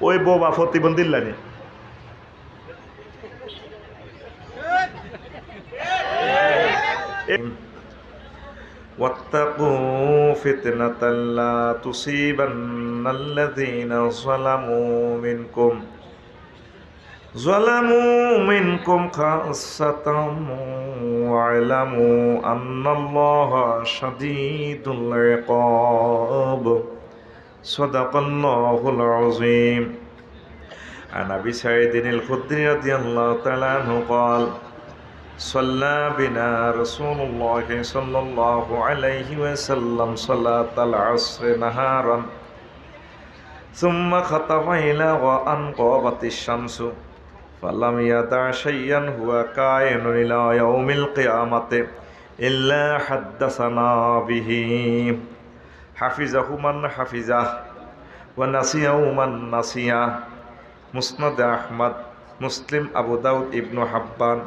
ওই বোবা প্রতিবন্ধী লাইনে واتقوا فتنة لا تصيبن الذين ظلموا منكم خاصة واعلموا أن الله شديد العقاب صدق الله العظيم. عن أبي سعيد الخدري رضي الله تعالى عنه قال صلى بنا رسول الله صلى الله عليه وسلم صلاة العصر نهارا ثم خطب إلى أن غابت الشمس فلم يدع شيئا هو كائن إلى يوم القيامة إلا حدثنا به حفظه من حفظه ونسيه من نسيه. মুসনাদ আহমদ, মুসলিম, আবু দাউদ, ইবনু হাব্বান,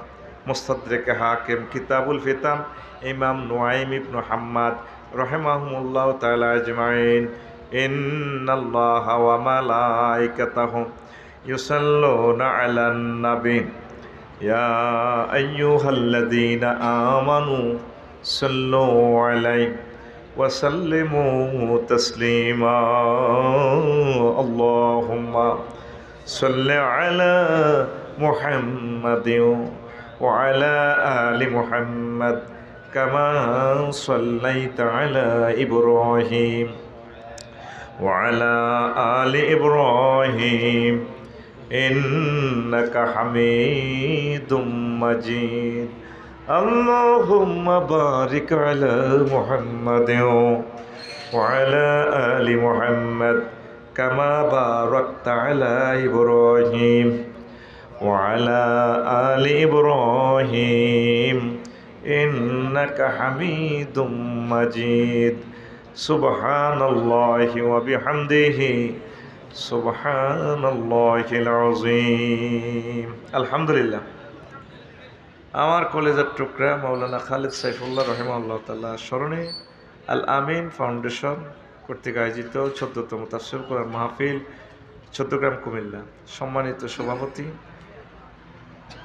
মুস্তাদরিক হাকিম, কিতাবুল ফিতান, ইমাম নুআইম ইবনু হাম্মাদ রাহিমাহুমুল্লাহ তাআলা আজমাইন। ইন্নাল্লাহা ওয়া মালাইকাতাহু ইউসাল্লুনা আলান নবী ইয়া আইয়ুহাল্লাযীনা আমানু সাল্লু আলাইহি ওয়া সাল্লিমু তাসলিমা। আল্লাহুম্মা صل على محمد وعلى آل محمد كما صليت على إبراهيم وعلى آل إبراهيم إنك حميد مجيد. اللهم بارك على محمد وعلى آل محمد كما باركت على إبراهيم وعلى آل إبراهيم إنك حميد مجيد. سبحان الله وبحمده سبحان الله العظيم. الحمد لله. আমার কলেজের টুকরা মাওলানা খালিদ সাইফুল্লাহ রাহিমাহুল্লাহ তাআলা স্মরণে আল আমিন ফাউন্ডেশন কর্তৃক আয়োজিত 14তম তাফসীর কোরআন মাহফিল চট্টগ্রাম কুমিল্লা, সম্মানিত সভাপতি,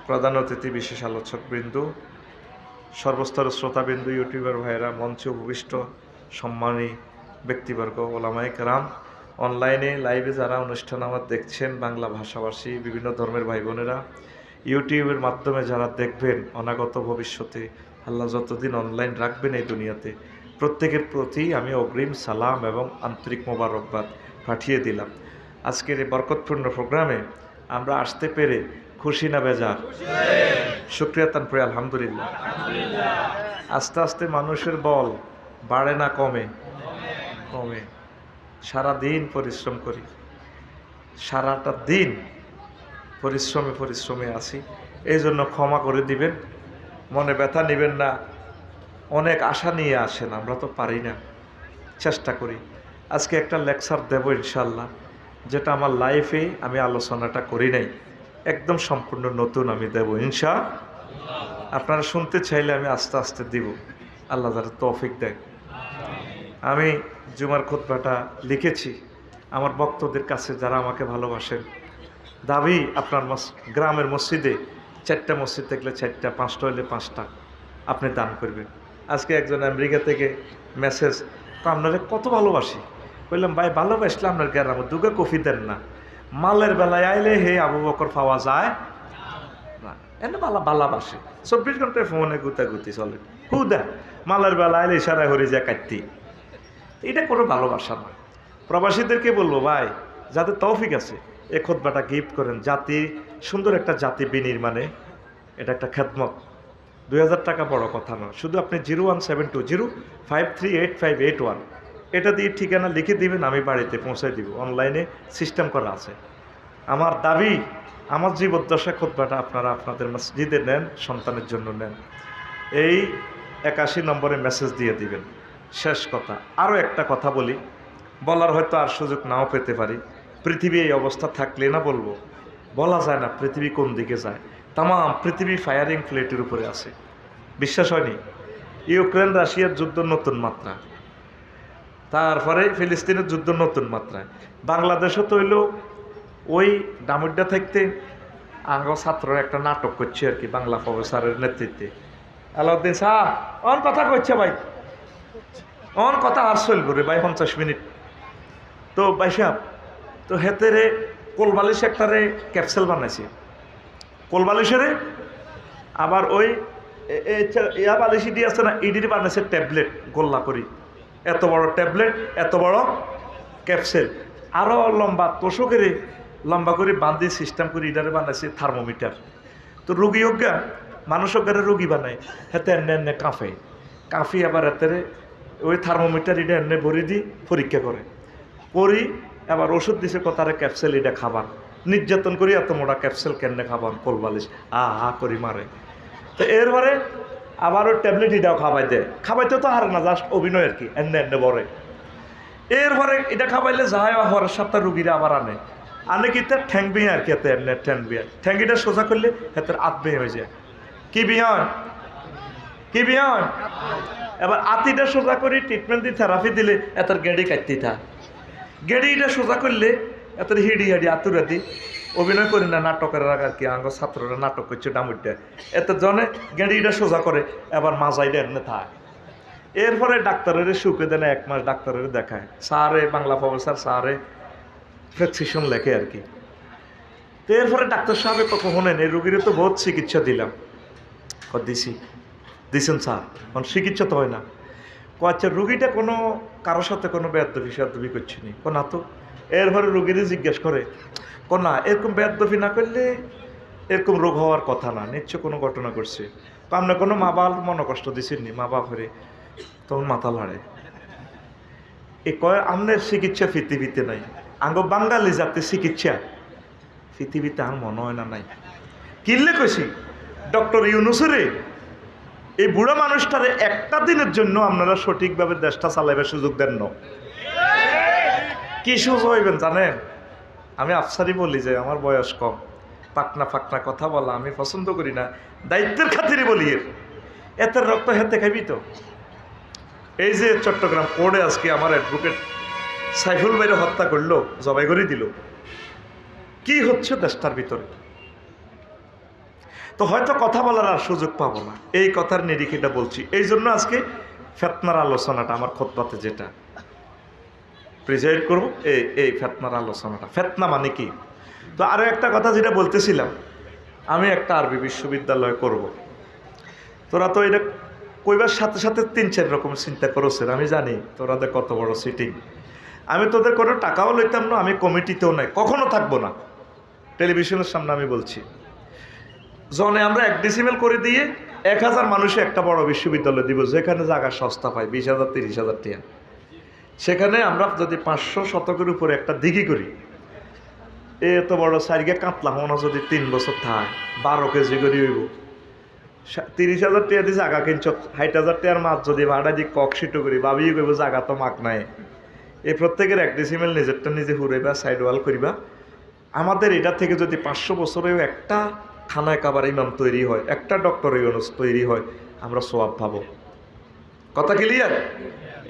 প্রধান অতিথি, বিশেষ আলোচকবৃন্দ, সর্বস্তর শ্রোতাবৃন্দ, ইউটিউবার ভাইয়েরা, মঞ্চে উপবিষ্ট সম্মানী ব্যক্তিবর্গ, ওলামায়ে কেরাম, অনলাইনে লাইভে যারা অনুষ্ঠান আমার দেখছেন, বাংলা ভাষাভাষী বিভিন্ন ধর্মের ভাই বোনেরা, ইউটিউবের মাধ্যমে যারা দেখবেন, অনাগত ভবিষ্যতে আল্লাহ যতদিন অনলাইন রাখবেন এই দুনিয়াতে, প্রত্যেকের প্রতি আমি অগ্রিম সালাম এবং আন্তরিক মোবারকবাদ পাঠিয়ে দিলাম। আজকের এই বরকতপূর্ণ প্রোগ্রামে আমরা আসতে পেরে খুশি না বেজার? শুকরিয়া তান পড়ে আলহামদুলিল্লাহ। আস্তে আস্তে মানুষের বল বাড়ে না কমে? কমে। সারা দিন পরিশ্রম করি, সারাটা দিন পরিশ্রমে আছি, এই জন্য ক্ষমা করে দিবেন, মনে ব্যথা নেবেন না। অনেক আশা নিয়ে আসেন, আমরা তো পারি না, চেষ্টা করি। আজকে একটা লেকচার দেব ইনশাল্লাহ, যেটা আমার লাইফে আমি আলোচনাটা করি নাই, একদম সম্পূর্ণ নতুন আমি দেব ইনশাআল্লাহ। আপনারা শুনতে চাইলে আমি আস্তে আস্তে দিব, আল্লাহ যারা তৌফিক দেয়। আমি জুমার খুতবাটা লিখেছি আমার ভক্তদের কাছে, যারা আমাকে ভালোবাসেন। দাবি আপনার গ্রামের মসজিদে 4টা মসজিদ থাকলে 4টা, 5টা হলে 5টা আপনি দান করবেন। আজকে একজন আমেরিকা থেকে মেসেজ, আপনারা কত ভালোবাসি। বললাম ভাই ভালোবাসলে আপনার গ্রাম দুগা কফি দেন না, মালের বেলায় আইলে হে আবু বকর পাওয়া যায় না, এনে ভালোবাসে 24 ঘন্টায় ফোনে গুতাগুতি চলে, হুদা মালের বেলা আইলে ইশারা হয়ে যায় কাটতি। এটা কোনো ভালোবাসা নয়। প্রবাসীদেরকে বলবো ভাই, যাদের তৌফিক আছে এই খুতবাটা গিফট করেন। জাতি, সুন্দর একটা জাতি বিনির্মাণে এটা একটা খেদমত। 2000 টাকা বড় কথা নয়। শুধু আপনি 01720538581 এটা দিয়ে ঠিকানা লিখে দিবেন, আমি বাড়িতে পৌঁছে দিব। অনলাইনে সিস্টেম করা আছে। আমার দাবি, আমার জীবদ্দশা খুতবাটা আপনারা আপনাদের মসজিদে নেন, সন্তানের জন্য নেন। এই 81 নম্বরে মেসেজ দিয়ে দিবেন। শেষ কথা, আরও একটা কথা বলি, বলার হয়তো আর সুযোগ নাও পেতে পারি। পৃথিবী এই অবস্থা থাকলে না বলবো, বলা যায় না পৃথিবী কোন দিকে যায়। তাম পৃথিবী ফায়ারিং প্লেটের উপরে আছে। বিশ্বাস হয়নি? ইউক্রেন রাশিয়ার যুদ্ধ নতুন মাত্রা, তারপরে ফিলিস্তিনের যুদ্ধ নতুন মাত্রায়, বাংলাদেশও তো হইল ওই ডামুড্ডা থাকতে আঙ্গ ছাত্ররা একটা নাটক করছে আর কি, বাংলা প্রফেসরের নেতৃত্বে। আলাউদ্দিন শাহ অন কথা কইছে ভাই, অন কথা আর চলব রে ভাই 50 মিনিট। তো ভাই সাহেব তো হেতেরে কোলবালিশ একটারে ক্যাপসুল বানাইছে, কোলবালিশেরে আবার ওই ইয়া বালিশি দিয়ে আছে না, ইডির বানাইছে ট্যাবলেট গোল্লা করি, এত বড় ট্যাবলেট, এত বড় ক্যাপসুল, আরও লম্বা তোষকেরে লম্বা করে বান্ধি সিস্টেম করে ইডারে বানাইছে থার্মোমিটার। তো রুগী অজ্ঞা মানুষ অজ্ঞারে রুগী বানায়, হাতে এনে এনে কাঁফে কাঁফি, আবার হাতেরে ওই থার্মোমিটার এটা এনে ভরি দি পরীক্ষা করে করি, আবার ওষুধ দিছে কথারে ক্যাপসুল এটা খাবার, নির্যাতন করি এত মোটা ক্যাপসুল কেনে খাবার, কোলবালিশ হা করি মারে। তো এরপরে আবার ওই ট্যাবলেট এটাও খাবাইতে তো হারে না, জাস্ট অভিনয় আর কি, এনে এনে বরে। এরপরে এটা খাবাইলে যায় হওয়ার সপ্তাহ রুগীরা আবার আনে কি তার ঠ্যাং বিয়ে আর কি, এতে এমনি ঠ্যাং বিয়ে, ঠ্যাঙ্গিটা সোজা করলে হাতের আত বিয়ে হয়ে যায়। কি বিয়ে হয়, কি বিয়ে হয়? এবার আতিটা সোজা করি ট্রিটমেন্ট দিয়ে থেরাপি দিলে এত গেঁড়ি কাটতে থা, গেঁড়িটা সোজা করলে এত হিড়ি হাড়ি আতুরাতি অভিনয় করি না নাটকের আর কি, আঙ্গ ছাত্ররা নাটক করছে ডামুরটা, এত জনে গেঁড়িটা সোজা করে এবার মাজাইটা এনে থাক। এরপরে ডাক্তারের শুকে দেন, 1 মাস ডাক্তারের দেখায়, স্যারে বাংলা প্রফেসর স্যারে প্রেসক্রিপশন লেখে আর কি। তো এরপরে ডাক্তার সাহেব কখন শোনেন এই রুগীর তো বহুত চিকিৎসা দিলাম, দিছেন স্যার, কারণ চিকিৎসা তো হয় না। আচ্ছা রুগীটা কোনো কারোর সাথে কোনো বেয়াদবি করছে নি, না তো। এরপরে রুগীরে জিজ্ঞেস করে, না এরকম বেয়াদবি না করলে এরকম রোগ হওয়ার কথা না, নিশ্চয় কোনো ঘটনা করছে, আপনার কোনো মা বাপ মনে কষ্ট দিছেননি, মা বাপ হরে তখন মাথা লাড়ে। এ কয় আমনের চিকিৎসা পৃথিবীতে নাই, আঙ্গ বাঙালি জাতির চিকিৎসা পৃথিবীতে আর মনে হয় না নাই। কিনলে কইছি ডক্টর ইউনুসরে এই বুড়া মানুষটারে একটা দিনের জন্য আপনারা সঠিকভাবে দেশটা চালাইবার সুযোগ দেন না। কি সুযোগ হইবেন জানেন? আমি আফসারি বলি যে আমার বয়স কম, পাকনা ফাকনা কথা বলা আমি পছন্দ করি না, দায়িত্বের খাতিরে বলি। এত রক্ত হেতে খাবি তো। এই যে চট্টগ্রাম কোর্টে আজকে আমার অ্যাডভোকেট সাইফুল ভাইরে হত্যা করলো, জবাই করে দিল, কি হচ্ছে দেশটার ভিতরে? তো হয়তো কথা বলার আর সুযোগ পাবো না, এই কথার নিরিখেটা বলছি। এই জন্য আজকে ফেতনার আলোচনাটা আমার খুতবাতে যেটা প্রেজেন্ট করবো, এই ফেতনার আলোচনাটা। ফেতনা মানে কি? তো আরও একটা কথা যেটা বলতেছিলাম, আমি একটা আরবি বিশ্ববিদ্যালয় করব। তোরা তো এটা কইবার সাথে সাথে 3-4 রকম চিন্তা করছেন, আমি জানি তোরাদের কত বড় সিটিং। আমি তোদের কোনো টাকাও লইতাম না, আমি কমিটিতেও নাই, কখনো থাকবো না। টেলিভিশনের সামনে আমি বলছি, জনে আমরা 1 ডেসিমেল করে দিয়ে 1000 মানুষে একটা বড় বিশ্ববিদ্যালয় দিব, যেখানে জায়গা সস্তা পায় 20,000 30,000 টাকা। সেখানে আমরা যদি 500 শতকের উপরে একটা দিঘি করি, এত বড় সারিকে কাতলা হওয়া যদি 3 বছর থাক 12 কেজি করে হইব, 30,000 টাকা দিয়ে জায়গা কিনছ, 60,000 টাকার মাছ যদি ভাড়া দিয়ে কক সিটো করি, ভাবিয়ে কইব জায়গা তো মাক নাই। এই প্রত্যেকের 1 ডেসিমেল নিজেরটা নিজে হুড়াইবা, সাইড ওয়াল করিবা। আমাদের এটা থেকে যদি 500 বছরেও একটা খানায় কাবার ইমাম তৈরি হয়, একটা ডক্টর ইউনুস তৈরি হয়, আমরা সওয়াব পাবো। কথা ক্লিয়ার?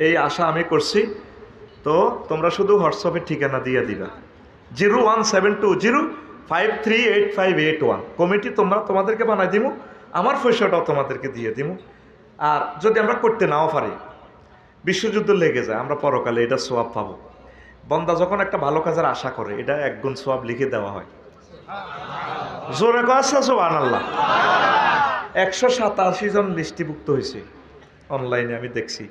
এই আশা আমি করছি। তো তোমরা শুধু হোয়াটসঅ্যাপের ঠিকানা দিয়ে দিবা 01720538581। কমিটি তোমাদেরকে বানাই দিব, আমার পয়সাটাও তোমাদেরকে দিয়ে দিব। আর যদি আমরা করতে নাও পারি, বিশ্বযুদ্ধ লেগে যায়, আমরা পরকালে এটা সওয়াব পাবো। বন্দা যখন একটা ভালো কাজের আশা করে, এটা 1 গুণ সওয়াব লিখে দেওয়া হয়। জোরে কথা সুবহানাল্লাহ। 187 জন লিস্টিভুক্ত হয়েছে অনলাইনে, আমি দেখছি।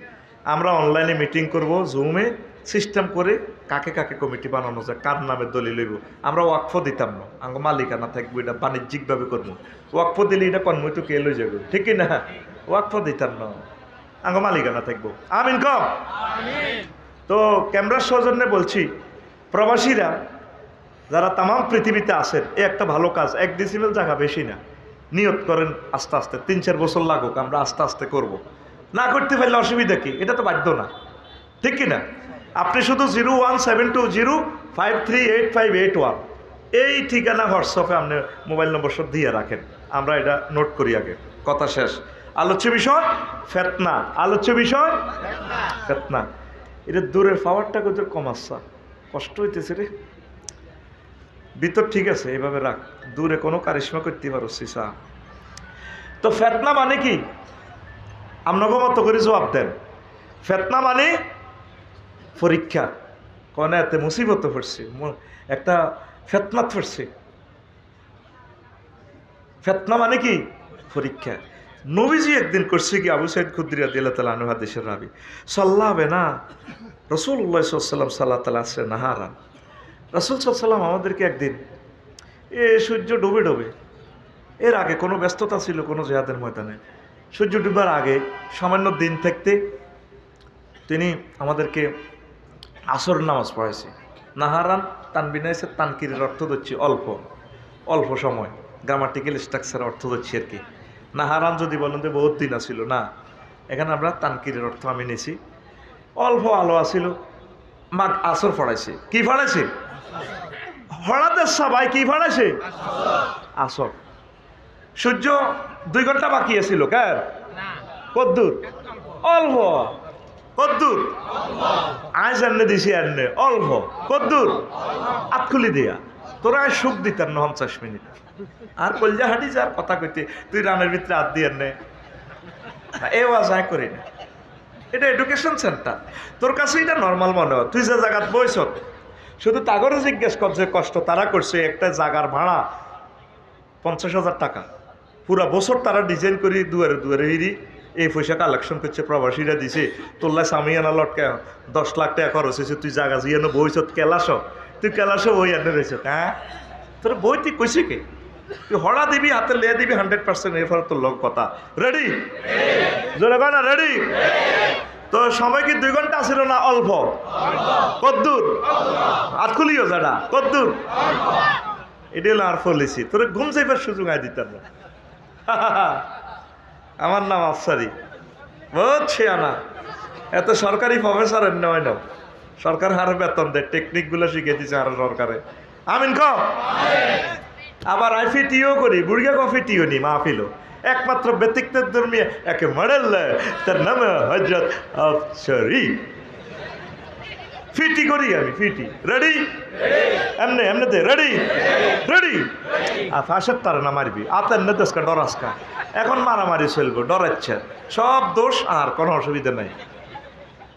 আমরা অনলাইনে মিটিং করব, জুমে সিস্টেম করে কাকে কাকে কমিটি বানানো যায়, কার নামে দলিল লইব। আমরা ওয়াকফ দিতাম না, আঙ্গ মালিকানা থাকবো, এটা বাণিজ্যিকভাবে করবো। ওয়াকফ দিলে এটা কনমইটু কে লই যাবো, ঠিক না? ওয়াকফ দিতাম না, আঙ্গ মালিকানা থাকবো। আমিন কম। তো ক্যামেরার সৌজন্যে বলছি, প্রবাসীরা যারা তাম পৃথিবীতে আছেন, এই একটা ভালো কাজ, 1 ডেসিমেল জায়গা বেশি না, নিয়ত করেন আস্তে আস্তে, 3-4 বছর লাগুক, আমরা আস্তে আস্তে করব। না করতে পারলে অসুবিধা কি? এটা তো বাধ্য না, ঠিক কিনা? আপনি শুধু 01720538581 এই ঠিকানা হোয়াটসঅ্যাপে আপনি মোবাইল নম্বর সব দিয়ে রাখেন, আমরা এটা নোট করি আগে। কথা শেষ। আলোচ্য বিষয় ফেতনা, আলোচ্য বিষয় ফেতনা। এটা দূরের পাওয়ারটা কত কম আসছে, কষ্ট হইতেছে রে। ভিতর ঠিক আছে, এভাবে রাখ, দূরে কোনো কারিশমা করতে পারো সিসা। তো ফেতনা মানে কি? আপনাকে মতো করে জবাব দেন। ফেতনা মানে পরীক্ষা। কনে এতে মুসিবত পড়ছে, একটা ফেতনাত পড়ছে। ফেতনা মানে কি? পরীক্ষা। নবীজি একদিন করছে কি, আবু সাইদ খুদরি রাদিয়াল্লাহু তাআলা আনহু হাদিসের রাবী, সাল্লাবে না রাসূলুল্লাহ সাল্লাল্লাহু আলাইহি ওয়াসাল্লাম সাল্লাত আছে নাহারান। রাসূল সাল্লাল্লাহু আলাইহি ওয়াসাল্লাম আমাদেরকে একদিন সূর্য ডুবে ডুবে, এর আগে কোনো ব্যস্ততা ছিল কোনো জিহাদের ময়দানে, সূর্য ডুবার আগে সামান্য দিন থাকতে তিনি আমাদেরকে আসর নামাজ পড়াইছে। নাহারান তানবিনাইছে, তানকিরের অর্থ হচ্ছে অল্প, অল্প সময়, গ্রামাটিক্যাল স্ট্রাকচার অর্থ হচ্ছে আর কি। নাহারান যদি বলেন যে বহুত দিন আসিল, না, এখানে আমরা তানকিরের অর্থ আমি নিছি, অল্প আলো আসিল, মাগ আসর পড়াইছে। কি পড়াইছে? হঠাৎ সবাই কি পড়াইছে? আসর। সূর্য 2 ঘন্টা বাকি আছিল, কার? কদ্দুর? অল্প। কদ্দুর? আজ আনলে দিছি, আনলে অল্প। কদ্দুর? আতখুলি দিয়া তোরা সুখ দিতেন 50 মিনিট, আর কলজা হাঁটি যার কথা কইতে তুই রানের ভিতরে হাত দিয়ে নে, এ ওয়াজ আয় করি না। এটা এডুকেশন সেন্টার, তোর কাছে এটা নর্মাল মনে হয়। তুই যে জায়গাত বইস, শুধু তাগরও জিজ্ঞেস কর যে কষ্ট তারা করছে। একটা জায়গার ভাড়া 50,000 টাকা, পুরা বছর তারা ডিজাইন করি দুয়ারে দুয়ারে হিরি এই পয়সা কালেকশন করছে, প্রবাসীরা দিছে। তোল্লা সামিয়ানা লটকে 10 লাখ টাকা খরচ হয়েছে। তুই জায়গা জিয়ানো বইস কেলাস, তুই কেলাস বই আনে রয়েছ। হ্যাঁ, তোর বই তুই কইছে কে? তুই হড়া দিবি, হাতে লে দিবি 100%, এরপর তোর লোক কথা রেডি, জোরে কয় না রেডি। তো সময় কি 2 ঘন্টা ছিল না অল্প? কদ্দুর? আতখুলিও যারা কদ্দুর? এটা হলো আর পলিসি। তোর ঘুম যাইবার সুযোগ আয় দিতাম না। আমার নাম আফসারি, বুঝছি আনা। এত সরকারি প্রফেসরের নয় না, সরকার হারে বেতন দেয়, টেকনিকগুলো শিখে দিচ্ছে আরো সরকারে। আমিন ক। আবার আইফিটিও করি, বুড়িয়া কফিটিও নি মাহফিলও। একমাত্র ব্যতিক্রম ধর্মী একে মডেল, তার নাম হযরত আফসারি। ফিটি করি আমি, ফিটি। রেডি? এমনে এমনেতে রেডি? রেডি? আর ফাঁসের তার না মারবি, আতের নেদেশকা ডরাসকা। এখন মারামারি চলবো, ডরাচ্ছে সব দোষ, আর কোনো অসুবিধা নাই।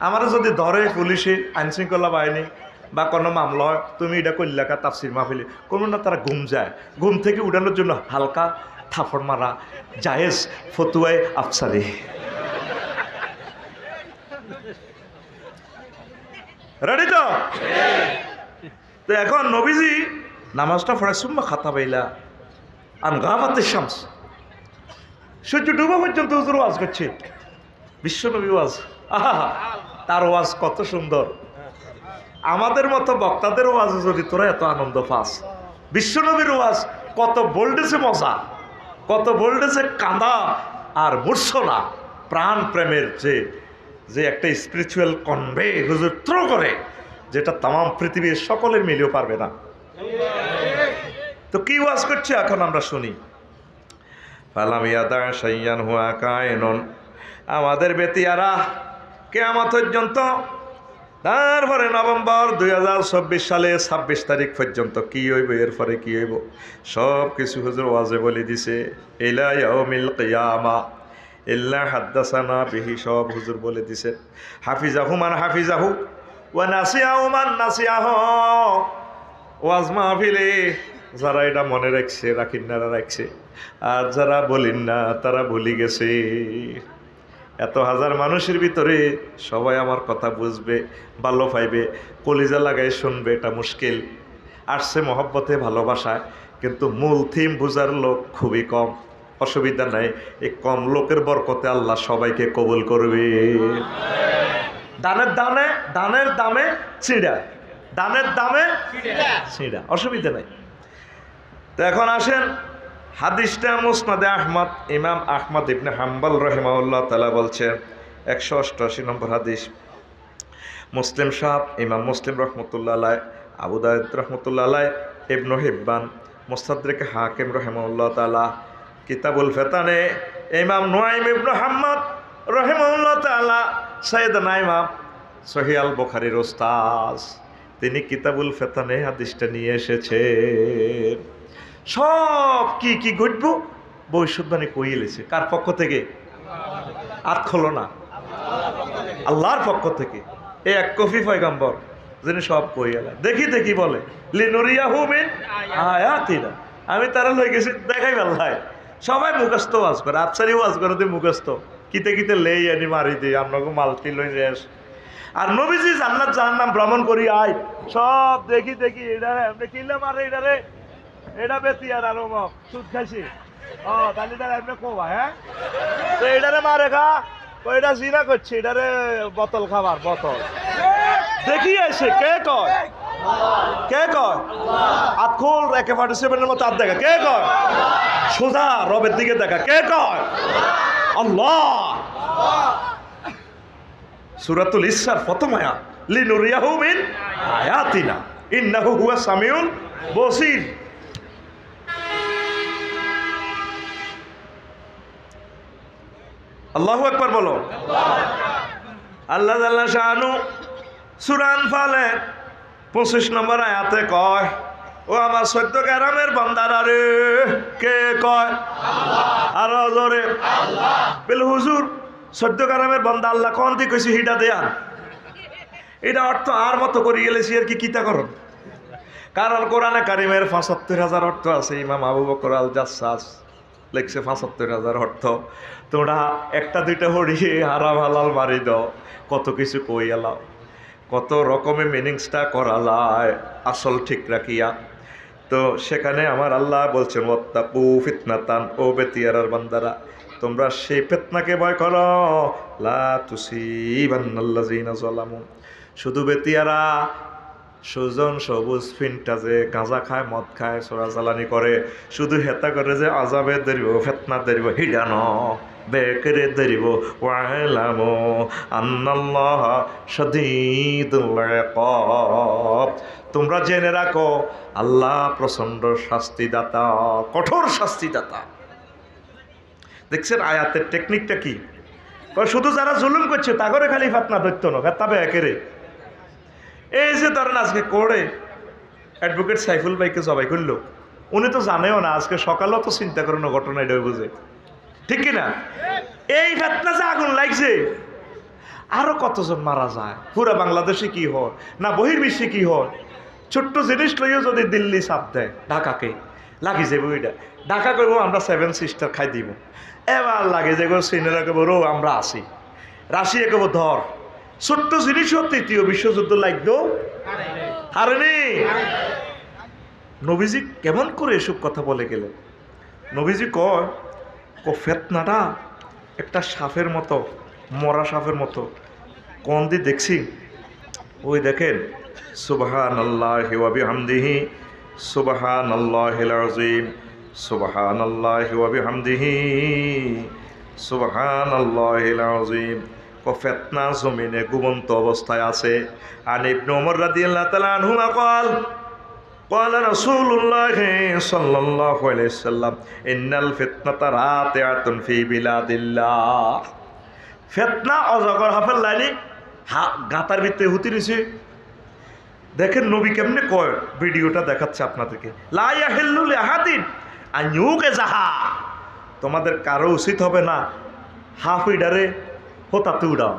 আমার যদি ধরে পুলিশে, আইনশৃঙ্খলা বাহিনী বা কোনো মামলা হয়, তুমি এটা করলাকা তাফসির মাহফিলে কোনো না, তারা ঘুম যায়। ঘুম থেকে উঠানোর জন্য হালকা থাপড় মারা জায়েজ, ফতুয়ায় আফসারি। রেডি তো? তো এখন নবীজি নামাজটা পড়ায় সুম্মা খাতা বাইলা আন গাবাতে শামস। সূর্য ডুবা পর্যন্ত হুজুর ওয়াজ করছে, বিশ্বনবী ওয়াজ। আহা, তার ওয়াজ কত সুন্দর। আমাদের মতো বক্তাদের ওয়াজ যদি তোরা এত আনন্দ পাস, বিশ্বনবীর ওয়াজ কত বোল্ডেছে মজা, কত বোল্ডেছে কাঁদা আর মূর্ছনা। প্রাণ প্রেমের যে একটা স্পিরিচুয়াল কনভে হুজুর থ্রো করে, যেটা তাম পৃথিবীর সকলের মিলেও পারবে না। তো কি ওয়াজ করছে এখন আমরা শুনি। ফালাম ইয়াদা শাইয়ান হুয়া কায়নুন, আমাদের বেতিয়ারা কিয়ামত পর্যন্ত। তারপরে নভেম্বর 2024 সালে 26 তারিখ পর্যন্ত কি হইব, এরপরে কি হইব সব কিছু হুজুর ওয়াজে বলে দিছে। ইলা ইয়াউমিল কিয়ামা ইল্লা হাদ্দাসানা বিহি, সব হুজুর বলে দিছে। হাফিজাহু মান হাফিজাহু ওয়া নাসিয়াহু মান নাসিয়াহু। ওয়াজ মাহফিলে যারা এটা মনে রাখছে, রাখিনারা রাখছে, আর যারা বলিন না তারা ভুলি গেছে। এত হাজার মানুষের ভিতরে সবাই আমার কথা বুঝবে, ভালো পাইবে, কলিজা লাগাই শুনবে, এটা মুশকিল। আসছে মহব্বতে, ভালোবাসায়, কিন্তু মূল থিম বুঝার লোক খুবই কম। অসুবিধা নাই, এই কম লোকের বরকতে আল্লাহ সবাইকে কবুল করবে। দানের দানে, দানের দামে ছিঁড়া, দানের দামে ছিঁড়া, অসুবিধা নাই। তো এখন আসেন হাদিসটা মুসনাদে আহমদ, ইমাম আহমদ ইবনে হাম্বল রহিমাহুল্লাহ তাআলা বলছেন 188 নম্বর হাদিস। মুসলিম সাহেব, ইমাম মুসলিম রহমতুল্লাহ আলাইহ, আবু দাউদ রহমতুল্লাহ আলাইহ, ইবনে হিব্বান, মুস্তাদরিক হাকিম রহিমাহুল্লাহ তাআলা, কিতাবুল ফিতানে ইমাম নুআইম ইবনে হাম্মাদ রহিমাহুল্লাহ তাআলা, সাইয়েদনা ইমাম সহিহ আল বুখারীর উস্তাদ, তিনি কিতাবুল ফেতানে হাদিসটা নিয়ে এসেছেন। সব কি কি ঘটবো ভবিষ্যৎবাণী কইয়ে লেছে। কার পক্ষ থেকে? হাত খোলো না, আল্লাহর পক্ষ থেকে। এই এক কফি পয়গম্বর যিনি সব কইয়ালা। দেখি দেখি বলে লিনুরিয়াহু মিন আয়াতিনা, আমি তারা লই গেছি দেখাই বেলায়। সবাই মুখস্থ ওয়াজ করে, আফসারি ওয়াজ করে তুই মুখস্থ কিতে কিতে লেই আনি মারি দিই আপনাকে মালতি লই রেস। আর নবীজি জান্নাত জাহান্নাম ভ্রমণ করি আয় সব দেখি দেখি এটারে এমনি কিনলে মারে এটারে, এটা বেতি আর আরো সুদ খাইছি তাহলে তারা এমনি কোবা। হ্যাঁ তো এটারে মারে খা, এটা জিনা করছে, এটারে বোতল খাবার বোতল দেখি এসে কে কয়? কে কয়? আতখোল একে 47-এর মতো হাত দেখা কে কয়? সোজা রবের দিকে দেখা কে কয়? আল্লাহ। সূরাতুল ইসরার প্রথম আয়াত লিনুরিয়াহু মিন আয়াতিনা ইন্নাহু হুয়াস সামিউল বসির। আল্লাহু আকবার বলো। আল্লাহ জাল্লা শাআনু সূরা আনফালে 25 নম্বর আয়াতে কয়, ও আমার 14 গ্রামের বান্দারা রে। কে কয়? আল্লাহ। আর জোরে আল্লাহ। বিল হুজুর 14 গ্রামের বান্দা আল্লাহ কোন দিকে কইছে হিটা দেয়া, এটা অর্থ আর মতো করে গেলেছি আর কি কিতা করো। কারণ কোরআনে কারিমের ৭৫,০০০ অর্থ আছে। ইমাম আবু বকর আল জাসসাস লিখছে ৭৫,০০০ অর্থ। তোমরা একটা দুইটা হরিয়ে হারাম হালাল মারি দাও, কত কিছু কই এলাও, কত রকমের মিনিংসটা করালায় আসল ঠিক রাখিয়া। তো সেখানে আমার আল্লাহ বলছেন ওয়াত্তাকু ফিতনাতান, ও বেতিয়ারার বান্দারা তোমরা সেই ফিতনাকে ভয় করো, লা তুসিবান্নাল্লাযিনা যালামু। শুধু বেতিয়ারা সুজন সবুজ ফিনটা যে গাঁজা খায়, মদ খায়, চোরাচালানি করে, শুধু হেতা করে যে আজাবে ধরিব ফেতনা ধরিব হিডান বেকেরে ধরিব। ওয়ালামু আন্নাল্লাহ শাদীদুল ইকাব, তোমরা জেনে রাখো আল্লাহ প্রচণ্ড শাস্তিদাতা, কঠোর শাস্তিদাতা। দেখছেন আয়াতের টেকনিকটা কি? শুধু যারা জুলুম করছে তা করে খালি ফেতনা ধরতো না, ফেতনা একেরে। এই যে ধরেন আজকে করে অ্যাডভোকেট সাইফুল ভাইকে জবাই করলো, উনি তো জানেও না, আজকে সকালেও তো চিন্তা করে না ঘটনা এটা বুঝে, ঠিক কিনা? এই ফেতনা যে আগুন লাগছে আরো কতজন মারা যায়, পুরা বাংলাদেশে কি হয় না বহির্বিশ্বে কি হয়। ছোট্ট জিনিস লইও যদি দিল্লি চাপ দেয় ঢাকাকে লাগি যাবো, ওইটা ঢাকা করবো আমরা 7 সিস্টার খাই দিব। এবার লাগে যে সিনেরা কেবো রো আমরা আসি, রাশিয়া কেবো ধর। ছোট্ট জিনিসও ৩য় বিশ্বযুদ্ধ লাগতো হারেনি। নবীজি কেমন করে এসব কথা বলে গেলেন? নবীজি কয় ফেতনাটা একটা সাপের মতো, মরা সাপের মতো। কোন দিয়ে দেখছি? ওই দেখেন সুবহানাল্লাহি ওয়া বিহামদিহি সুবহানাল্লাহিল আযীম সুবহানাল্লাহি ওয়া বিহামদিহি সুবহানাল্লাহিল আযীম। ফেতনা জমিনে ঘুমন্ত অবস্থায় আছে। আর ইবনে ওমর রাদিয়াল্লাহু তাআলা আনহুমা قال رسول الله صلى الله عليه وسلم إن الفتنة راتعة في بلاد الله। ফিতনা অজগর হাফের লাইনি গাতার ভিতরে হুতি রয়েছে। দেখেন নবী কেমনে কয়, ভিডিওটা দেখাচ্ছে আপনাদেরকে। লা ইয়াহিল্লু লিআহাদিন আন ইউযাহা, তোমাদের কারো উচিত হবে না হাফিডারে হোতাতে উড়াও।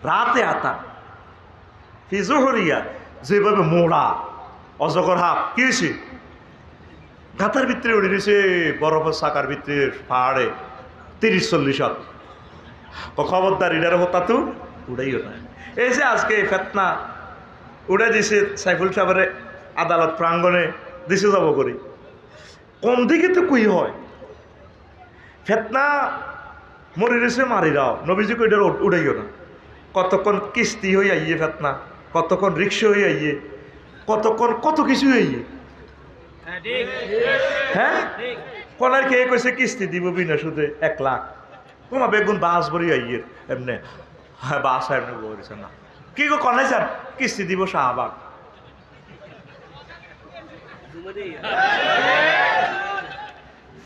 রাতে আতা ফি জুহরিয়া, যেভাবে মোড়া অজগর হাফ কি হয়েছে গাতার ভিতরে উড়ে দিয়েছে, বরফের চাকার ভিতরে পাহাড়ে 30-40 হাত। খবরদার ইডারে হোতাতু উড়াইও না। এই যে আজকে ফেতনা উড়ে দিছে সাইফুল সাহেবের আদালত প্রাঙ্গণে দিছে যাব করি, কোন দিকে তো কুই হয় ফেতনা মরি রেছে মারি দাও। নবীজি কই উড়াইও না। কতক্ষণ কিস্তি হয়ে আইয়ে ফেতনা, কতক্ষণ রিক্সা হয়ে আইয়ে, কতক্ষণ কত কিছু হইয়ে। হ্যাঁ কোনার কে কইছে কিস্তি দিব বিনা সুদে 1 লাখ, তোমার বেগুন বাস ভরি আইয়ে এমনি। হ্যাঁ বাস এমনি বলছে না কি গো কনাই স্যার কিস্তি দিব শাহবাগ।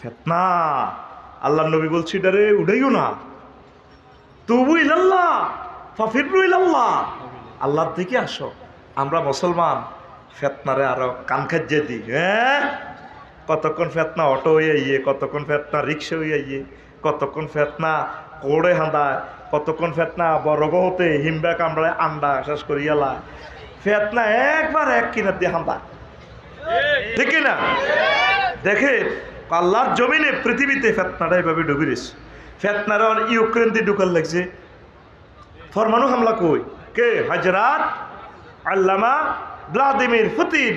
ফেতনা আল্লাহ নবী বলছি ডারে উড়াইও না। তুবু ইলাল্লাহ ফাফিরু ইলাল্লাহ, আল্লাহর দিকে আসো, আমরা মুসলমান ফেতনারে আরো কান খাজ্জে দিই। হ্যাঁ, কতক্ষণ ফেতনা অটো হয়ে আইয়ে, কতক্ষণ ফেতনা রিক্সা হয়ে আইয়ে, কতক্ষণ ফেতনা কোড়ে হাঁদায়, কতক্ষণ ফেতনা বরগ হতে হিমবা কামড়ায় আন্ডা শেষ করিয়ালা। ফেতনা একবার এক কিনার দিয়ে হাঁদা, ঠিক না? দেখে আল্লাহর জমিনে পৃথিবীতে ফেতনাটা এভাবে ডুবিরিস। ফেতনারা ইউক্রেন দিয়ে ঢুকার লাগছে। ফরমানু হামলা কই কে? হযরত আল্লামা ভ্লাদিমির পুতিন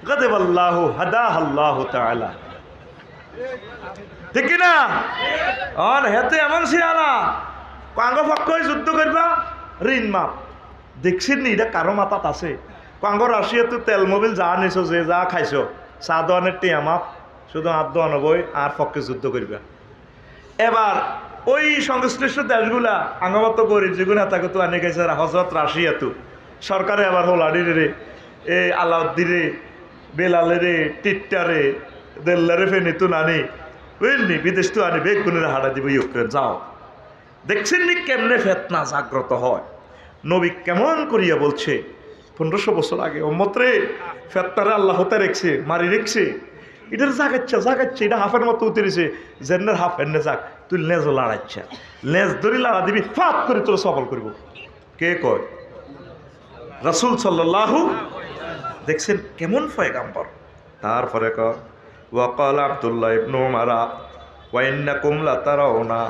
গাদাবাল্লাহু হাদাহাল্লাহু তাআলা, ঠিক না? আর হেতে এমন সিয়ানা কাঙ্গ পক্ষই যুদ্ধ করবা ঋণ মাপ। দেখছেন নি এটা কারো মাথাত আছে? কাঙ্গ রাশিয়া তো তেল মোবিল যা নিছো, যে যা খাইছো, চা দোয়ানের টিয়া মাপ, শুধু হাত দোয়ানো বই আর পক্ষে যুদ্ধ করবা। এবার ওই সংশ্লিষ্ট দেশগুলা আঙ্গমত করি যেগুলো তাকে তো আনে গেছে হজরত রাশিয়া তো সরকারে আবার হোলাডির রে, এ আলাউদ্দিনে, বেলালেরে, টিট্টারে, দেল্লারে ফেনি তো নানি বুঝলি, বিদেশ তো আনি বেগুনের হারা দিব ইউক্রেন যাও। দেখছেন নি কেমনে ফেতনা জাগ্রত হয়? নবী কেমন করিয়া বলছে 1500 বছর আগে, উম্মতরে ফেতনারে আল্লাহ হতে রেখছে, মারি রেখছে, এটার জাগাচ্ছে, এটা হাফের মতো উতরেছে, জেন্নার হাফ এনে যাক, তুই লেজও লাড়াচ্ছা, লেজ ধরি লাড়া দিবি, ফাঁক করে তোর সফল করব। কে কয়? রাসূল সাল্লাল্লাহু। দেখছেন কেমন পয়গাম্বর। তারপরে কয় ওয়াকাল আব্দুল্লাহ ইবনু উমর ওয়া ইন্নাকুম লাতারাউনা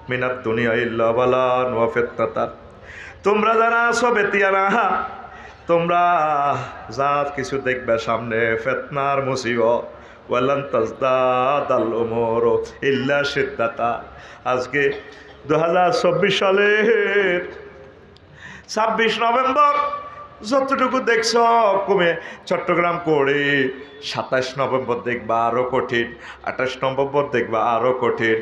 মিনাদ দুনিয়া ইল্লা বালান ওয়া ফিতনাতান। তোমরা যারা আছো বেতিয়ারা, তোমরা যা কিছু দেখবে সামনে ফিতনার মুসিবত, ওয়ালান তাজদাদাল উমুর ইল্লা শিদ্দাতা। আজকে 2024 সালের 26 নভেম্বর যতটুকু দেখছ কমে চট্টগ্রাম করে 27 নভেম্বর দেখবা আরো কঠিন, 28 নভেম্বর দেখবা আরো কঠিন,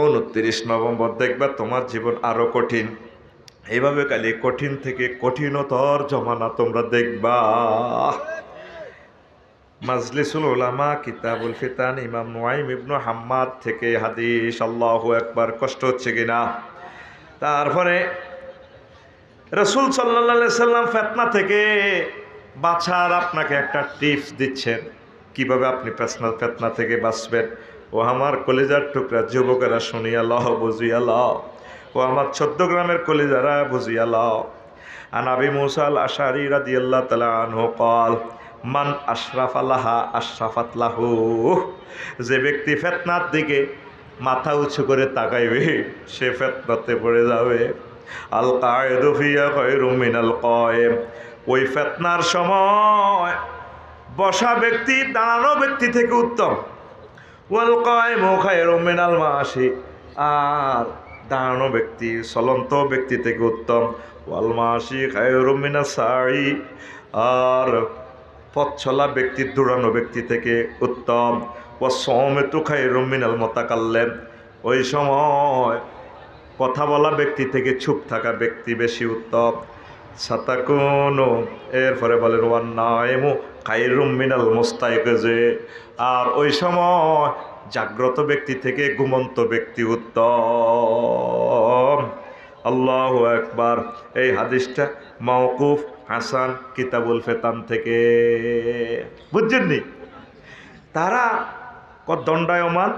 29 নভেম্বর দেখবা তোমার জীবন আরো কঠিন। এইভাবে কালি কঠিন থেকে কঠিনতর জমানা তোমরা দেখবা। মাজলিসুল উলামা কিতাবুল ফিতান ইমাম নুয়াইম ইবনু হাম্মাদ থেকে হাদিস। আল্লাহু আকবার। কষ্ট হচ্ছে কিনা? তারপরে রাসূল সাল্লাল্লাহু আলাইহি সাল্লাম ফিতনা থেকে বাঁচার আপনাকে একটা টিপস দিচ্ছেন, কিভাবে আপনি ফিতনা থেকে বাঁচবেন। ও আমার কলিজার টুকরা যুবকেরা শুনিয়া লও, বুঝিয়া লও। ও আমার 14 গ্রামের কলিজারা বুঝিয়া লও। আন আবি মুসা আল আশআরী রাদিয়াল্লাহু তাআলা আনহু قال মান আশরাফা লাহা আশরাফাত লাহু। যে ব্যক্তি ফিতনার দিকে মাথা উঁচু করে তাকাইবে সে ফিতনাতে পড়ে যাবে। আল কায়েদু ফিয়া খায়রুম মিনাল কায়েম। ওই ফিতনার সময় বসা ব্যক্তি দাঁড়ানো ব্যক্তি থেকে উত্তম। ওয়াল কায়েমু খায়রুম মিনাল মাশি। আর দাঁড়ানো ব্যক্তি চলন্ত ব্যক্তি থেকে উত্তম। ওয়াল মাশি খায়রুম মিনাস সাই। আর পথ চলা ব্যক্তি দৌড়ানো ব্যক্তি থেকে উত্তম। ওয়া সাওমাতু খায়রুম মিনাল মুতাকাল্লিম। ওই সময় কথা বলা ব্যক্তি থেকে চুপ থাকা ব্যক্তি বেশি উত্তম। সাতাকুনু। এরপরে বলেন ওয়ান নাইমু খায়রুম মিনাল মুস্তাইকিজি। আর ওই সময় জাগ্রত ব্যক্তি থেকে ঘুমন্ত ব্যক্তি উত্তম। আল্লাহু আকবার। এই হাদিসটা মাওকুফ হাসান কিতাবুল ফিতান থেকে। বুঝছেন নি? তারা দণ্ডায়মান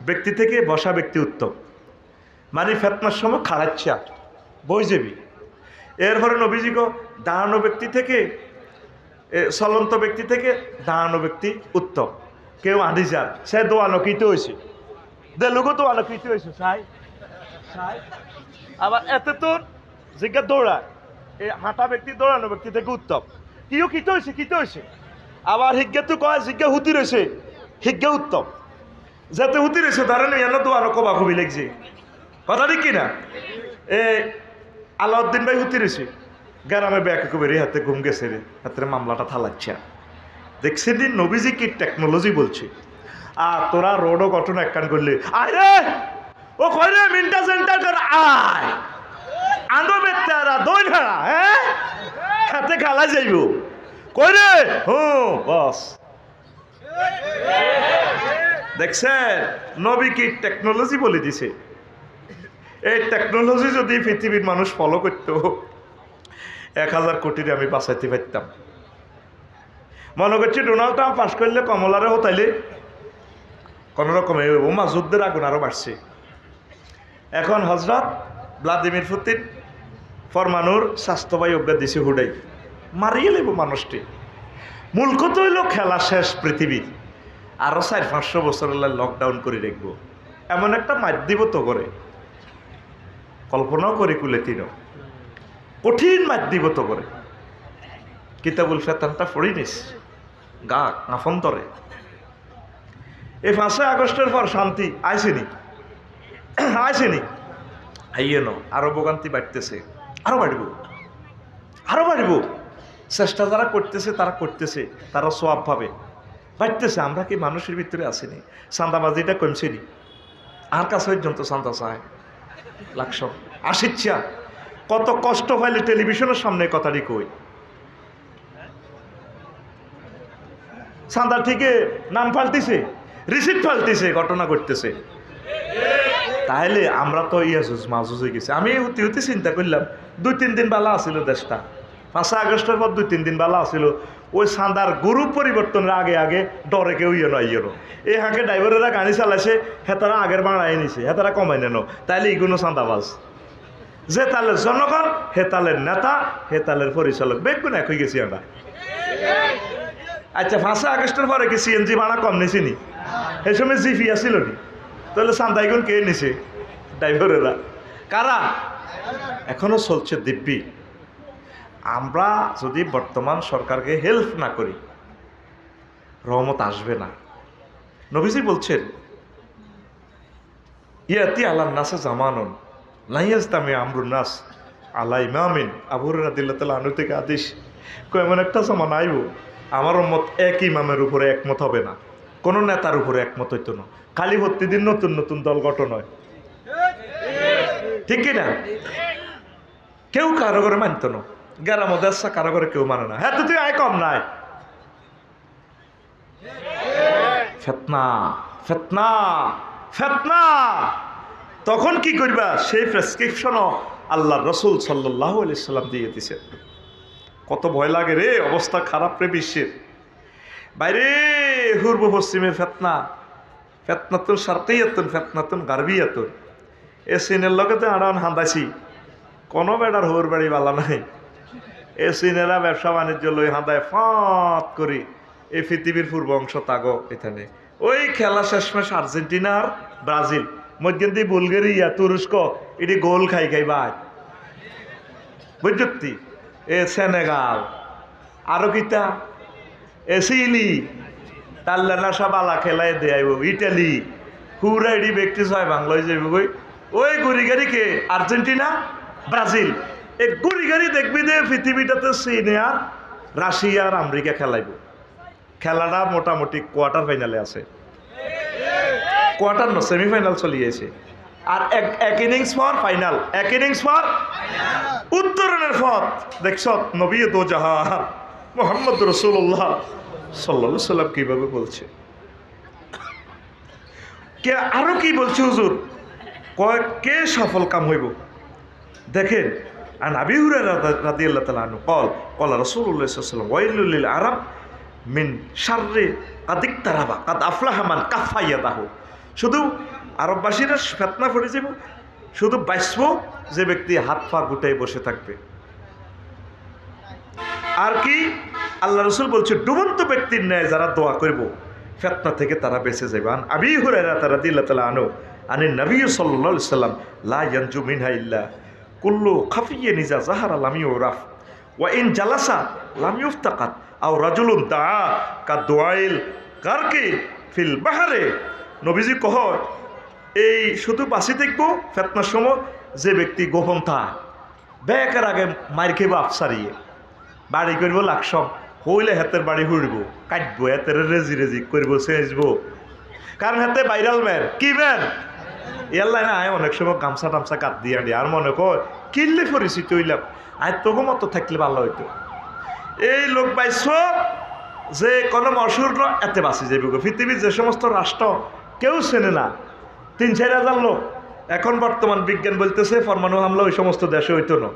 ব্যক্তি থেকে বসা ব্যক্তি উত্তম, মানে ফিতনার সময় খাড়াচ্ছা বই যাবি। এরপরে নবীজি গো দাঁড়ানো ব্যক্তি থেকে চলন্ত ব্যক্তি থেকে দাঁড়ানো ব্যক্তি উত্তম। কেউ আদি যান সে দোয়ানো কিতে হয়েছে, দেলুগো দোয়ানো কিতে হয়েছে সাই সাই। আবার এতে তোর জিজ্ঞা দৌড়ায়, এই হাঁটা ব্যক্তি দৌড়ানো ব্যক্তি থেকে উত্তম। কিও কিতে হয়েছে কিতে হয়েছে। আবার হিজ্ঞা তো কয় জিজ্ঞা হুতি রয়েছে, হিজ্ঞা উত্তম। যাতে হুতি রয়েছে দাঁড়ানো এনে দোয়ানো কবা খুবই লাগছে, কথা ঠিক কিনা? আলাউদ্দিন ভাই হুতি রয়েছে গ্রামে ব্যাকে কবে হাতে ঘুম গেছে রে, হাতের মামলাটা থালাচ্ছে। দেখছেন দিন নবীজি কি টেকনোলজি বলছে। আর তোরা রোডও গঠন একখান করলে আয় রে ও কয় রে মিন্টা সেন্টার কর আয় আনো বেতারা দই ভেড়া, হ্যাঁ হাতে খালা যাইব কই রে বস। দেখছেন নবী কি টেকনোলজি বলে দিছে। এই টেকনোলজি যদি পৃথিবীর মানুষ ফলো করত, 1000 কোটির আমি বাঁচাইতে পারতাম। মনে করছি ডোনাল্ড ট্রাম্প পাশ করলে কমলারে হতাইলে কোনো রকমে ওমা যুদ্ধের আগুন আরো বাড়ছে। এখন হজরত ভ্লাদিমির পুতিন ফরমানুর স্বাস্থ্যবাহী অজ্ঞা দিছে হুডাই মারিয়ে লেব মানুষটি। মূল কথা হইল খেলা শেষ পৃথিবীর, আরো 400-500 বছর লকডাউন করে রাখবো, এমন একটা মাধ্যম তো করে কল্পনাও করে কুলে তিন কঠিন মাধ্যম তো করে। কিতাবুল ফেতানটা পড়ি নিস গা কাফন্তরে। এই 5ই আগস্টের পর শান্তি আইসেনি আইসেনি আইয়ে ন আরো ভোগান্তি বাড়তেছে, আরো বাড়ব আরো বাড়ব। চেষ্টা যারা করতেছে তারা করতেছে, তারা সোয়াব পাবে বাড়তেছে। আমরা কি মানুষের ভিতরে আসেনি? চাঁদাবাজিটা কমছেনি, আর কাছে পর্যন্ত চাঁদা চায় লাখশ আসিচ্ছা। কত কষ্ট পাইলে টেলিভিশনের সামনে কথাটি কই। চাঁদা ঠিকই নাম পাল্টিছে, রিসিপ্ট পাল্টিছে, ঘটনা ঘটতেছে। তাহলে আমরা তো ইয়াজুজ মাজুজ হয়ে গেছি। আমি হতে হতে চিন্তা করলাম 2-3 দিন বালা আসিল দেশটা, 5 আগস্টের পর 2-3 দিন বালা আসিল। ওই চাঁদার গরু পরিবর্তনের আগে আগে ডরে কেউ ইয়ে নয় ইয়ে। এই হাঁকে ড্রাইভারেরা গাড়ি চালাইছে, হেতারা আগের বাড়াই নিছে, হেতারা কমাই নেন। তাইলে এগুলো চাঁদাবাজ। যে তালের জনগণ, হেতালের নেতা, হেতালের পরিচালক, বেগুন এক হয়ে গেছি আমরা। আচ্ছা 5 আগস্টের পরে কি সিএনজি ভাড়া কম নিছি নি? এই সময় জিপি আসিল নি? তাহলে চাঁদাইগুন কে নিছে? ড্রাইভারেরা। কারা? এখনো চলছে দিব্যি। আমরা যদি বর্তমান সরকারকে হেল্প না করি রহমত আসবে না। নবীজি বলছেন ইয়াতি আল্লাহ নাসে জামানুন লাইয়াজতামি আমরুন নাস আলা ইমামিন। আবু হুরায়রা রাদিয়াল্লাহু তাআলা আনহু থেকে আদেশ, এমন একটা জামানা আইব আমার উম্মত এক ইমামের উপরে একমত হবে না, কোনো নেতার উপরে একমত হইতো না। খালি প্রতিদিন নতুন নতুন দল গঠন হয়, ঠিক কিনা? কেউ কারো করে মানত না, গ্রাম দেশা কারো করে কেউ মানে না। হ্যাঁ তো তুই আয় কম নাই, ফেতনা ফেতনা ফেতনা। তখন কি করবা? সেই প্রেসক্রিপশনও আল্লাহ রসুল সাল্লাল্লাহু আলাইহি সাল্লাম দিয়ে দিছেন। কত ভয় লাগে রে, অবস্থা খারাপ রে বিশ্বের। বাইরে পূর্ব পশ্চিমের ফেতনা, ফেতনাতুন শারকিয়াতুন ফেতনাতুন গারবিয়াতুন। এ সিনের লগতে আড়ান হাঁদাইছি, কোনো বেড়ার হোর বাড়ি বালা নাই। এ সিনেরা ব্যবসা বাণিজ্য লই হাঁদায় ফাঁত করি এই পৃথিবীর পূর্ব অংশ তাগো এখানে। ওই খেলা শেষমেশ আর্জেন্টিনা আর ব্রাজিল, মধ্যে দিয়ে বুলগেরিয়া তুরস্ক এটি গোল খাই খাই বাই বুঝতি। এ সেনেগাল আরো কিতা, এ চিলি তাল্লানা সব আলা খেলায় দেয়াইব। ইটালি হুরা এডি ব্যক্তি হয় বাংলায় যাইব গই। ওই গুড়ি গাড়িকে আর্জেন্টিনা ব্রাজিল এই গুড়ি গাড়ি দেখবি যে পৃথিবীটাতে চীন আর রাশিয়া আর আমেরিকা খেলাইব। খেলাটা মোটামুটি কোয়ার্টার ফাইনালে আছে, কোয়ার্টার না সেমিফাইনাল চলিয়েছে। আর এক ইনিংস পর ফাইনাল, এক ইনিংস পর উত্তরণের পথ। দেখছ নবী দো জাহান মুহাম্মদ রাসূলুল্লাহ সাল্লাল্লাহু আলাইহি সাল্লাম কিভাবে বলছে। কে আরো কি বলছে হুজুর, কয় কে সফল কাম হইব দেখেন। আন আবি হুরায়রা রাদিয়াল্লাহু তাআলা আনহু ক্বাল রাসূলুল্লাহ সাল্লাল্লাহু আলাইহি ওয়াসাল্লাম ওয়াইলুল লিল আরাব মিন শাররি কাদ ইকতারাবা কাদ আফলাহা মান কাফা ইয়াদাহু। শুধু আরববাসীরা ফেতনা পড়ে যাব, শুধু বাঁচব যে ব্যক্তি হাত পা গুটাই বসে থাকবে। আর কি আল্লাহ রাসূল বলছে ডুবন্ত ব্যক্তির ন্যায় যারা দোয়া করব ফেতনা থেকে তারা বেঁচে যাবে। আন আবি হুরায়রা রাদিয়াল্লাহু তাআলা আনহু আনিন নবী সাল্লাল্লাহু আলাইহি ওয়াসাল্লাম লা ইয়ানজু মিনহা ইল্লা কুল্লু খাফিয়্যিন ইযা যাহারা লাম ইউরাফ ওয়া ইন জালাসা লাম ইফতাকাত আও রাজুলুন দাআ কা দুআইল গারকি ফিল বাহরে। নবীজি কহ এই শুধু বাঁচি দেখবো ফেতনার সময় যে ব্যক্তি গোপন থা বেকার আগে মার খেব আফসারিয়ে বাড়ি করব লাকসম হইলে হাতের বাড়ি হুড়ব কাটবো হাতের রেজি রেজি করবো চেঁচবো। কারণ হাতে ভাইরাল ম্যান কি ম্যান ইয়াল্লাই না অনেক সময় গামছা টামছা কাট দিয়ে আনি আর মনে কয় কিনলে পরিচিত হইলাম আর তোকে মতো থাকলে ভালো হইতো। এই লোক পাইছ যে কোনো মশুর এতে বাঁচি যাবে। পৃথিবীর যে সমস্ত রাষ্ট্র কেউ চেনে না 3-4 হাজার লোক, এখন বর্তমান বিজ্ঞান বলতেছে পরমাণু হামলা ওই সমস্ত দেশে হইতো না।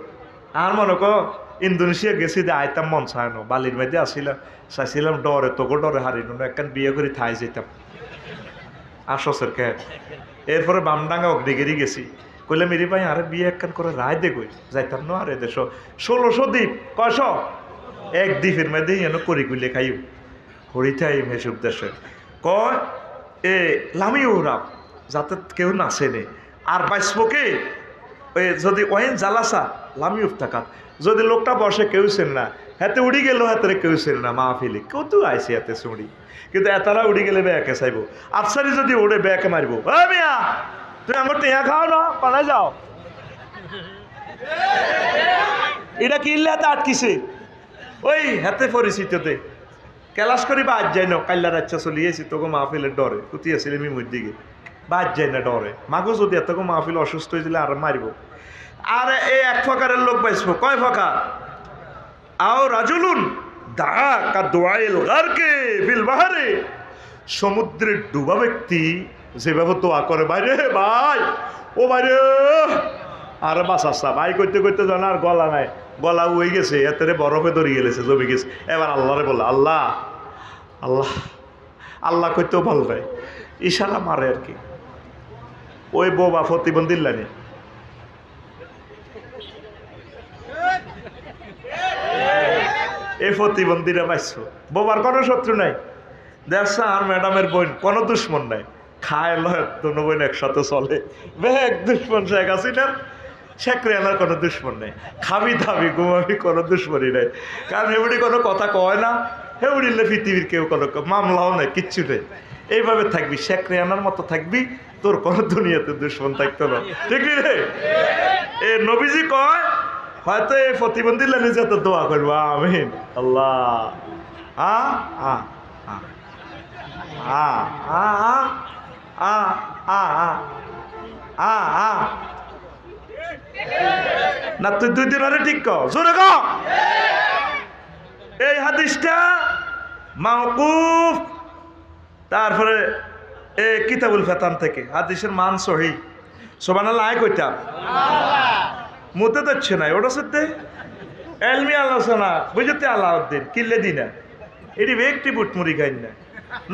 আর মনে কর ইন্দোনেশিয়া গেছি যে আইতাম মন চায় না, বালির মধ্যে আসিলাম, চাইছিলাম ডরে তোকে ডরে হারিয়ে না একখান বিয়ে করে থাই যেতাম আসসের কে। এরপরে বামডাঙ্গা অগ্নিগিরি গেছি, কইলাম মেরি ভাই আরে বিয়ে একখান করে রায় দে গই যাইতাম না। আরে দেশ 1600 দ্বীপ কয়শ এক দ্বীপের মধ্যে এনে করি গুলে খাইও হরিথাই মেসুব দেশে কয় এ লামি ওরা যাতে কেউ নাচে নে আর বাইসপোকে ওই যদি ওয়েন জ্বালাসা লামি উফতাকাত যদি লোকটা বসে কেউ চেন না হাতে উড়ি গেল হাতে কেউ চেন না মাহফিলে কত আইসি হাতে চুড়ি, কিন্তু এতারা উড়ি গেলে ব্যাকে চাইব আফসারি যদি উড়ে ব্যাকে মারব মিয়া তুমি আমার টেয়া খাও না পালায় যাও। এটা কিনলে হাতে আটকিছে ওই হাতে পরিচিততে ক্যালাস করি বাদ যায় না কাল্লার আচ্ছা চলিয়েছি তোকে মাহফিলের ডরে কুতি আসলে মিমুর দিকে বাদ যায় না ডরে মাগো যদি এত মাহফিল অসুস্থ হয়েছিল আর মারিব। আর এই এক ফকারের লোক পাইছব কয় ফকার আও রাজুলুন দা কা দোয়াইল গারকে ফিল বাহারে, সমুদ্রের ডুবা ব্যক্তি যেভাবে দোয়া করে বাইরে ভাই ও বাইরে আর বাসাচ্ছা ভাই করতে করতে জানা আর গলা নাই, গলা উয়ে গেছে এতে বরফে দড়িয়ে গেছে জমে গেছে। এবার আল্লাহরে বললো আল্লাহ আল্লাহ আল্লাহ করতেও ভালো পায় ইশারা মারে আর কি। ওই বোবা প্রতিবন্ধী লাইনে এই প্রতিবন্ধীরা পাইছ বোবার কোনো শত্রু নাই, দেখছ আর ম্যাডামের বোন কোনো দুশ্মন নাই, খায় লয় দুনো বোন একসাথে চলে এক দুশ্মন শেখ হাসিনার শেখ রেলার কোনো দুশ্মন নেই, খাবি দাবি ঘুমাবি কোনো দুশ্মনই নাই, কারণ হেউড়ি কোনো কথা কয় না, হেউড়িলে পৃথিবীর কেউ কোনো মামলাও নেই কিচ্ছু নেই। এইভাবে থাকবি শেখ রেয়ানার মতো থাকবি, তোর কোনো দুনিয়াতে দুশ্মন থাকতো না, ঠিক রে? এ নবীজি কয় হয়তো এই প্রতিবন্ধী লাইনে যেত দোয়া করবো আমিন আল্লাহ আ আ আ আ আ আ আ আ না তুই 2 দিন আরে ঠিক কর জোরে কর। এই হাদিসটা মাওকুফ, তারপরে এই কিতাবুল ফেতান থেকে হাদিসের মান সহিহ সুবহানাল্লাহ আয় কইতাম মুতে যাচ্ছে না ওটা সত্যি এলমি আলোচনা বুঝতে আলাউদ্দিন কিল্লে দিনা এটি ব্যক্তি বুটমুড়ি খাই না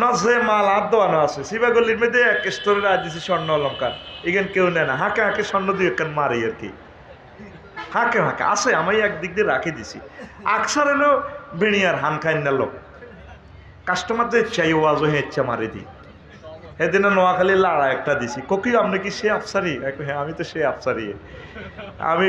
নসে মাল হাত দোয়ানো আছে শিবাগল্লির মধ্যে এক স্টোরে আজ দিচ্ছে স্বর্ণ অলঙ্কার এখান কেউ নেয় না, হাঁকে হাঁকে স্বর্ণ দিয়ে একখান মারে আর কি, হাঁকে হাঁকে আছে আমি একদিক দিয়ে রাখি দিছি। আকসার এলো বেড়িয়ার হান খাই না লোক কাস্টমারদের চাই ওয়াজও হ্যাঁ ইচ্ছা মারে দিই। সেদিনে নোয়াখালী লাড়া একটা দিছি কোকি আপনি কি সে আফসারি? হ্যাঁ আমি তো সে আফসারি। আমি